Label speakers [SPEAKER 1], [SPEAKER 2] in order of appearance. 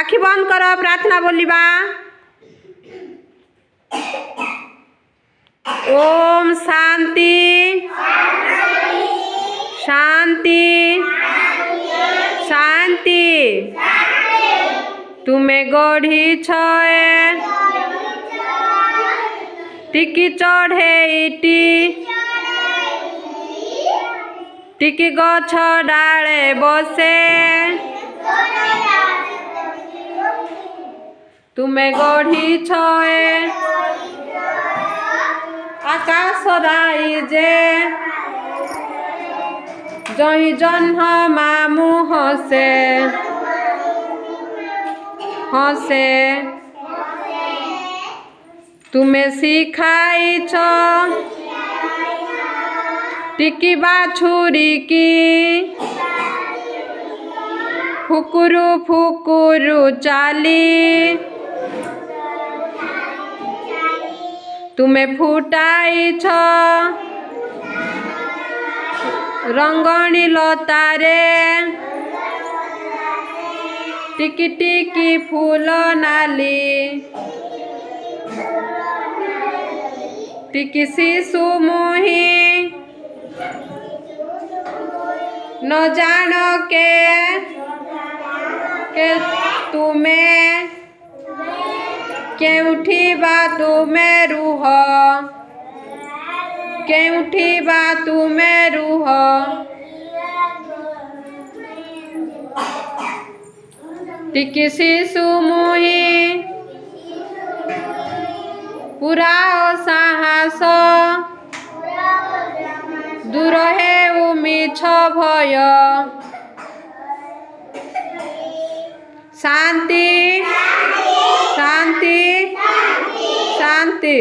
[SPEAKER 1] आखि बंद कर प्रार्थना बोलिबा। ओम शांति शांति शांति। तुमे गढ़ी छे टिकी चढ़े इटी टिकी गछ डाले बसे। तुमे गढ़ी छे आकाश दाई जे जही जन्ह मामू हसे हसे। तुमे सिखाई छ टिकी बाछुरी की फुकुरु फुकुरु चाली। तुमे फुटाई छ रंगणी लतारे टिकी टिकी फूल नाली। टिकी शिशु मुही न जान के तुम्हें केउठी बा तुमे रूह केउठी बा तुमे रूह। टिकी शिशु मुही पुराओ साहस दूर हे मिछ भय। शांति शांति शांति।